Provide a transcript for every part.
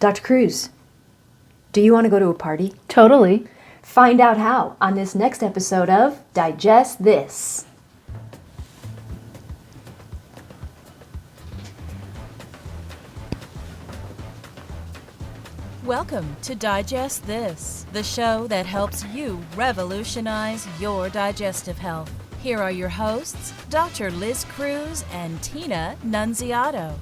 Dr. Cruz, do you want to go to a party? Totally. Find out how on this next episode of Digest This. Welcome to Digest This, the show that helps you revolutionize your digestive health. Here are your hosts, Dr. Liz Cruz and Tina Nunziato.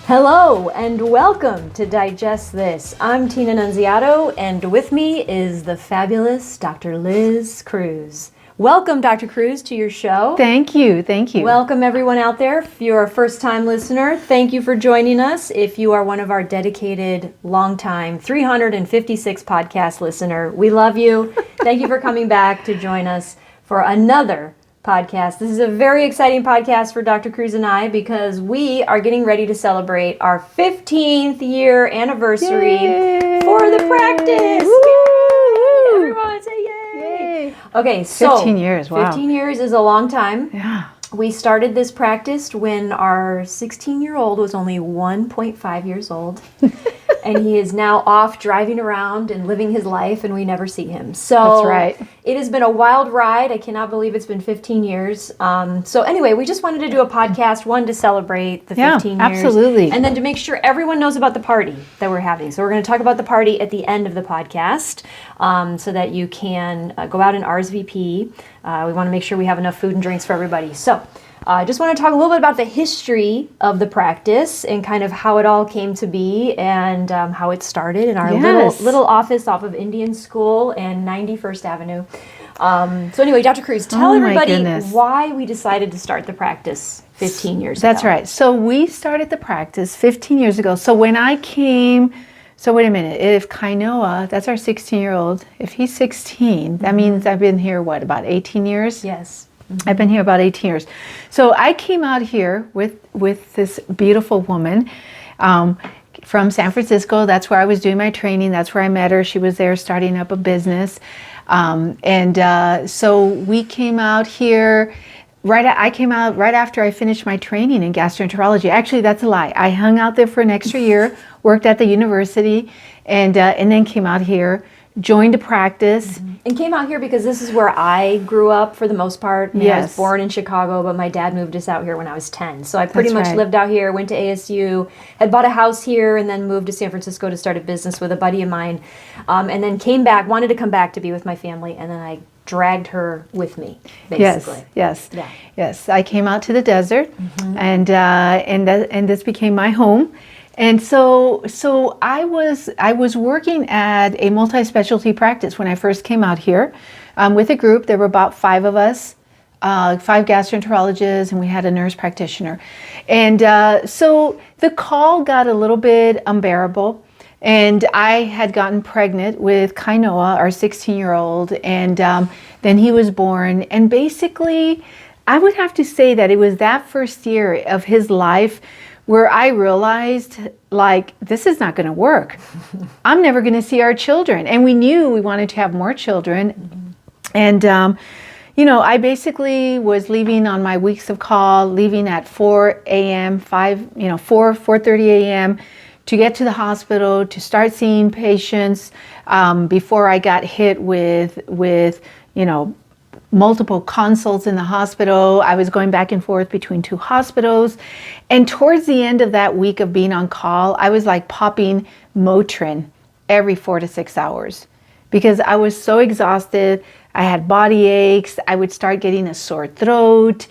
Hello and welcome to Digest This. I'm Tina Nunziato and with me is the fabulous Dr. Liz Cruz. Welcome, Dr. Cruz, to your show. Thank you. Thank you. Welcome, everyone out there. If you're a first-time listener, thank you for joining us. If you are one of our dedicated, long-time, 356 podcast listener, we love you. Thank you for coming back to join us for another podcast. This is a very exciting podcast for Dr. Cruz and I because we are getting ready to celebrate our 15th year anniversary for the practice. Yay! Everyone say yay! Okay, so 15 years, wow. 15 years is a long time. Yeah. We started this practice when our 16-year-old was only 1.5 years old. And he is now off driving around and living his life, and we never see him. So That's right. It has been a wild ride. I cannot believe it's been 15 years. So anyway, we just wanted to do a podcast, one, to celebrate the 15 years. Absolutely. And then to make sure everyone knows about the party that we're having. So we're going to talk about the party at the end of the podcast so that you can go out and RSVP. We want to make sure we have enough food and drinks for everybody. So I just want to talk a little bit about the history of the practice and kind of how it all came to be and how it started in our little office off of Indian School and 91st Avenue. So anyway, Dr. Cruz, tell everybody why we decided to start the practice 15 years ago. That's right. So we started the practice 15 years ago. So when I came, so wait a minute, if Kainoa, that's our 16-year-old, if he's 16, that means I've been here, what, about 18 years? Yes. I've been here about 18 years. So I came out here with this beautiful woman from San Francisco. That's where I was doing my training. That's where I met her. She was there starting up a business. So we came out here. I came out right after I finished my training in gastroenterology. Actually, that's a lie. I hung out there for an extra year, worked at the university, and then came out here. Joined a practice. And came out here because this is where I grew up for the most part. I was born in Chicago, but my dad moved us out here when I was 10. So I pretty much lived out here, went to ASU, had bought a house here, and then moved to San Francisco to start a business with a buddy of mine. And then came back, wanted to come back to be with my family, and then I dragged her with me, basically. Yes. I came out to the desert, and this became my home. And so I was working at a multi-specialty practice when I first came out here with a group. There were about 5 of us, 5 gastroenterologists, and we had a nurse practitioner. And so the call got a little bit unbearable. And I had gotten pregnant with Kainoa, our 16-year-old, and then he was born. And basically, I would have to say that it was that first year of his life where I realized, like, this is not going to work. I'm never going to see our children. And we knew we wanted to have more children. And, I basically was leaving on my weeks of call, leaving at 4 a.m., 4:30 a.m., to get to the hospital, to start seeing patients before I got hit with multiple consults in the hospital. I was going back and forth between 2 hospitals. And towards the end of that week of being on call, I was like popping Motrin every 4 to 6 hours because I was so exhausted. I had body aches. I would start getting a sore throat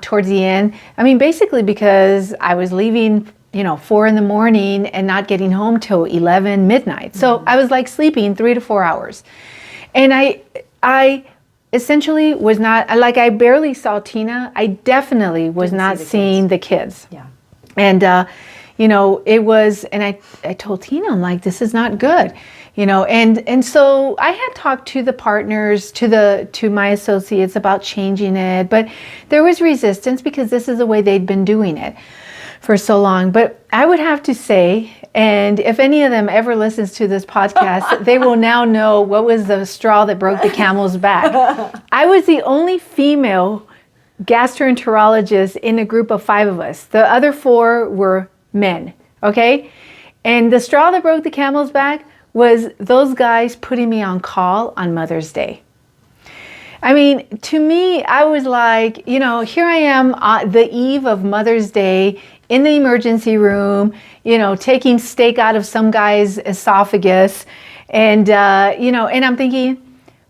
towards the end. I mean, basically because I was leaving 4 in the morning and not getting home till 11 midnight. So I was like sleeping 3 to 4 hours. And I essentially was not, like, I barely saw Tina. I definitely was not seeing the kids. Yeah. And, it was, and I told Tina, I'm like, this is not good, and so I had talked to the partners, to my associates about changing it, but there was resistance because this is the way they'd been doing it for so long. But I would have to say, and if any of them ever listens to this podcast, they will now know what was the straw that broke the camel's back. I was the only female gastroenterologist in a group of 5 of us. The other 4 were men, okay? And the straw that broke the camel's back was those guys putting me on call on Mother's Day. I mean, to me, I was like, here I am on the eve of Mother's Day in the emergency room, taking steak out of some guy's esophagus. And, and I'm thinking,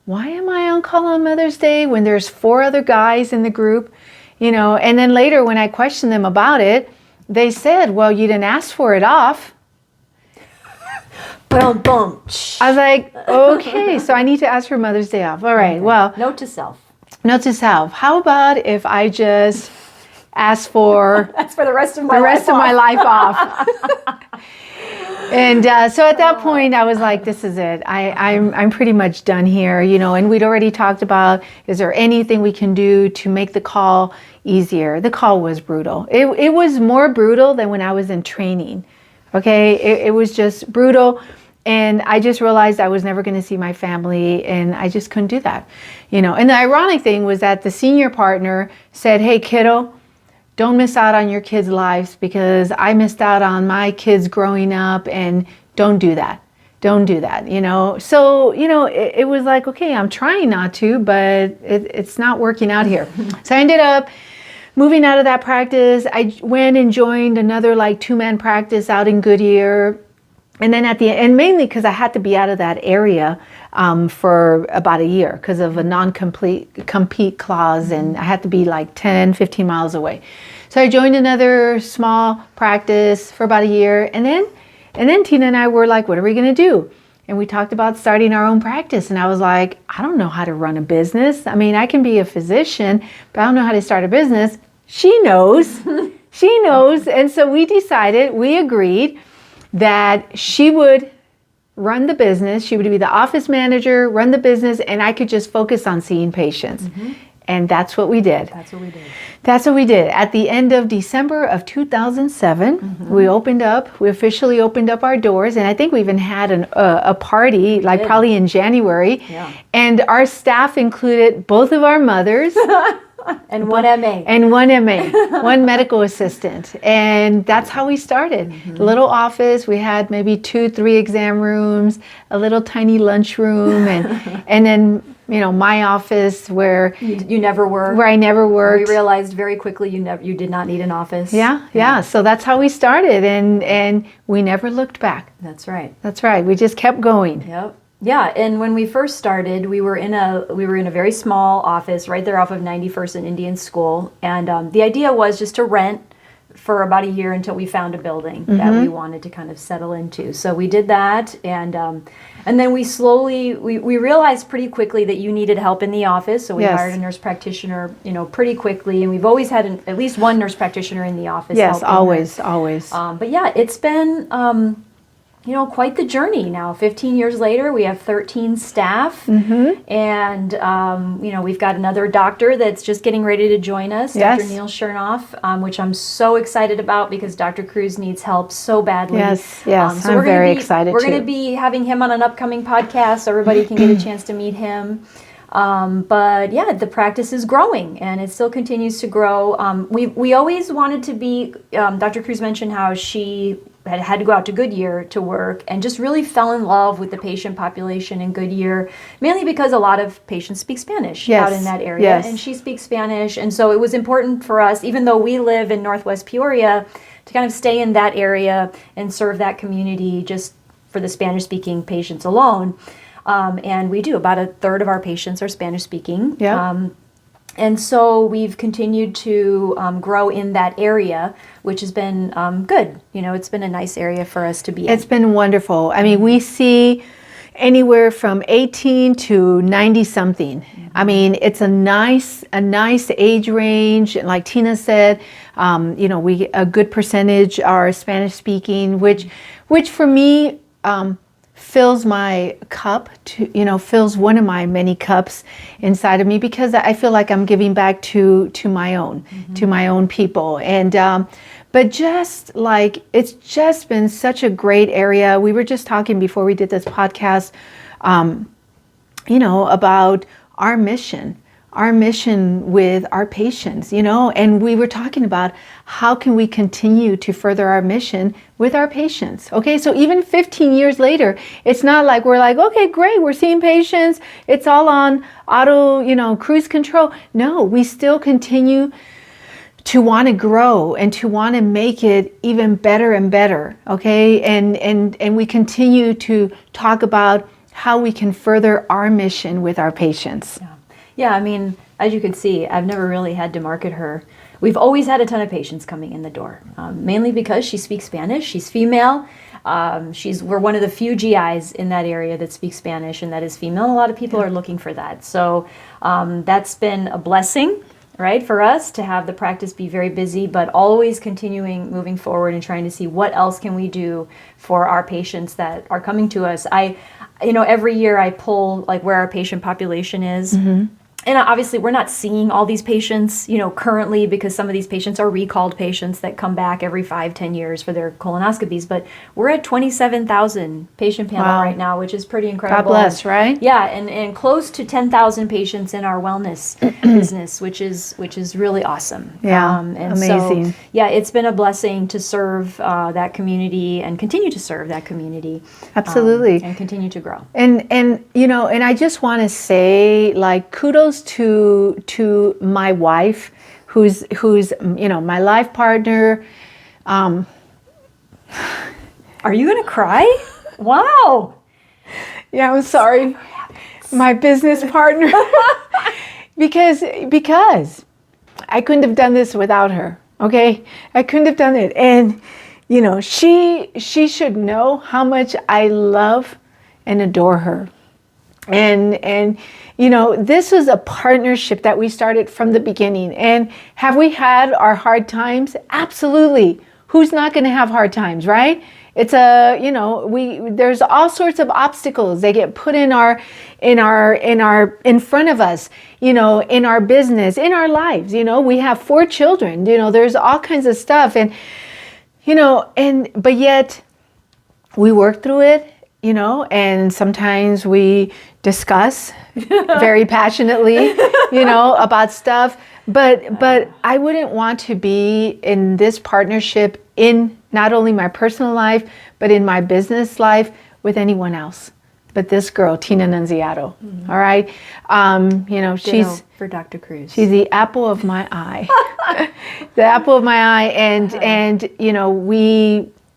why am I on call on Mother's Day when there's 4 other guys in the group? And then later when I questioned them about it, they said, well, you didn't ask for it off. Boom, boom. I was like, okay, so I need to ask for Mother's Day off. All right, Okay. well. Note to self. Note to self. How about if I just ask for That's for the rest of my life off? And so at that point, I was like, this is it. I'm pretty much done here, and we'd already talked about, is there anything we can do to make the call easier? The call was brutal. It was more brutal than when I was in training. Okay, it was just brutal. And I just realized I was never going to see my family, and I just couldn't do that. And the ironic thing was that the senior partner said, hey, kiddo, don't miss out on your kids' lives because I missed out on my kids growing up, and don't do that. Don't do that, So, it was like, okay, I'm trying not to, but it's not working out here. So I ended up moving out of that practice. I went and joined another 2-man practice out in Goodyear. And then at the end, and mainly because I had to be out of that area for about a year because of a non-compete clause, and I had to be 10, 15 miles away. So I joined another small practice for about a year, and then Tina and I were like, what are we going to do? And we talked about starting our own practice, and I was like, I don't know how to run a business. I mean, I can be a physician, but I don't know how to start a business. She knows. She knows. And so we agreed that she would run the business. She would be the office manager, run the business, and I could just focus on seeing patients. Mm-hmm. And that's what we did. That's what we did. That's what we did. At the end of December of 2007, mm-hmm. we officially opened up our doors, and I think we even had a party, probably in January. Yeah. And our staff included both of our mothers. And one MA. And one MA, one medical assistant. And that's how we started. Mm-hmm. A little office. We had maybe 2-3 exam rooms, a little tiny lunchroom, and then, my office where you never were. Where I never worked. We realized very quickly you did not need an office. Yeah. So that's how we started, and we never looked back. That's right. That's right. We just kept going. Yep. Yeah, and when we first started, we were in a very small office right there off of 91st and Indian School, and the idea was just to rent for about a year until we found a building mm-hmm. that we wanted to kind of settle into. So we did that, and then we slowly we realized pretty quickly that you needed help in the office, so we yes. hired a nurse practitioner, pretty quickly, and we've always had at least one nurse practitioner in the office. Yes, always. But yeah, it's been. Quite the journey now. 15 years later, we have 13 staff, mm-hmm. and we've got another doctor that's just getting ready to join us, yes. Dr. Neil Chernoff, which I'm so excited about because Dr. Cruz needs help so badly. Yes, so I'm very excited. We're going to be having him on an upcoming podcast, so everybody can get a chance to meet him. But yeah, the practice is growing, and it still continues to grow. We always wanted to be. Dr. Cruz mentioned how she had to go out to Goodyear to work, and just really fell in love with the patient population in Goodyear, mainly because a lot of patients speak Spanish yes. out in that area, yes. and she speaks Spanish, and so it was important for us, even though we live in Northwest Peoria, to kind of stay in that area and serve that community just for the Spanish-speaking patients alone. And we do. About a third of our patients are Spanish-speaking. Yeah. And so we've continued to grow in that area, which has been good. It's been a nice area for us to be in. It's been wonderful. I mean, we see anywhere from 18 to 90-something. Mm-hmm. I mean, it's a nice age range. And like Tina said, a good percentage are Spanish-speaking, which for me, fills my cup fills one of my many cups inside of me, because I feel like I'm giving back to my own, mm-hmm. to my own people. And but just it's just been such a great area. We were just talking before we did this podcast, about our mission. our mission with our patients, and we were talking about how can we continue to further our mission with our patients. Okay, so even 15 years later, it's not like we're like, okay, great, we're seeing patients, it's all on auto, cruise control. No, we still continue to want to grow and to want to make it even better and better. Okay, and we continue to talk about how we can further our mission with our patients. Yeah, I mean, as you can see, I've never really had to market her. We've always had a ton of patients coming in the door, mainly because she speaks Spanish. She's female. We're one of the few GIs in that area that speaks Spanish and that is female. And a lot of people are looking for that. So that's been a blessing, right, for us to have the practice be very busy, but always continuing moving forward and trying to see what else can we do for our patients that are coming to us. Every year I pull like where our patient population is. And obviously we're not seeing all these patients, currently, because some of these patients are recalled patients that come back every 5-10 years for their colonoscopies. But we're at 27,000 patient panel right now, which is pretty incredible. God bless, right? Yeah, and close to 10,000 patients in our wellness business, which is really awesome. Yeah, and amazing. So, yeah, it's been a blessing to serve that community and continue to serve that community. Absolutely. And continue to grow. And I just want to say, like, kudos to my wife, who's my life partner. Are you gonna cry? Wow. Yeah, I'm sorry. My business partner. because I couldn't have done this without her. Okay? I couldn't have done it. And she should know how much I love and adore her. And this was a partnership that we started from the beginning. And have we had our hard times? Absolutely. Who's not going to have hard times, right? It's there's all sorts of obstacles. They get put in front of us, in our business, in our lives. We have 4 children, there's all kinds of stuff. And, but yet we work through it. And sometimes we discuss very passionately, about stuff. But I wouldn't want to be in this partnership in not only my personal life, but in my business life with anyone else. But this girl, Tina Nunziato, all right? She's for Dr. Cruz. She's the apple of my eye. The apple of my eye. And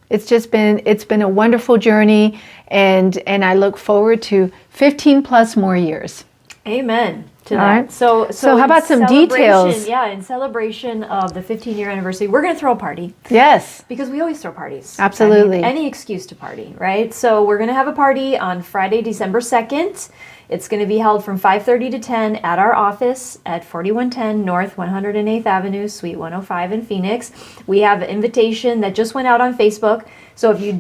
it's been a wonderful journey, and I look forward to 15 plus more years. Amen to All that. right. So how about some details? Yeah, in celebration of the 15-year anniversary, we're going to throw a party. Yes. Because we always throw parties. Absolutely. Any excuse to party, right? So we're going to have a party on Friday, December 2nd. It's going to be held from 5:30 to 10 at our office at 4110 North 108th Avenue, Suite 105 in Phoenix. We have an invitation that just went out on Facebook. So if you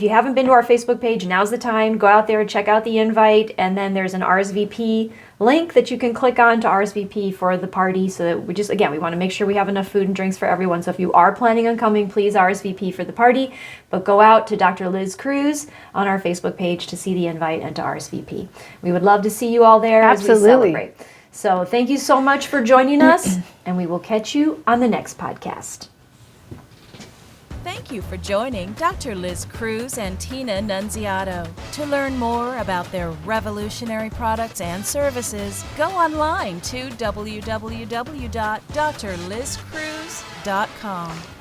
haven't been to our Facebook page, now's the time. Go out there and check out the invite, and then there's an RSVP link that you can click on to RSVP for the party. So that we want to make sure we have enough food and drinks for everyone. So if you are planning on coming, please RSVP for the party, but go out to Dr. Liz Cruz on our Facebook page to see the invite and to RSVP. We would love to see you all there as we celebrate. So thank you so much for joining us, and we will catch you on the next podcast. Thank you for joining Dr. Liz Cruz and Tina Nunziato. To learn more about their revolutionary products and services, go online to www.drlizcruz.com.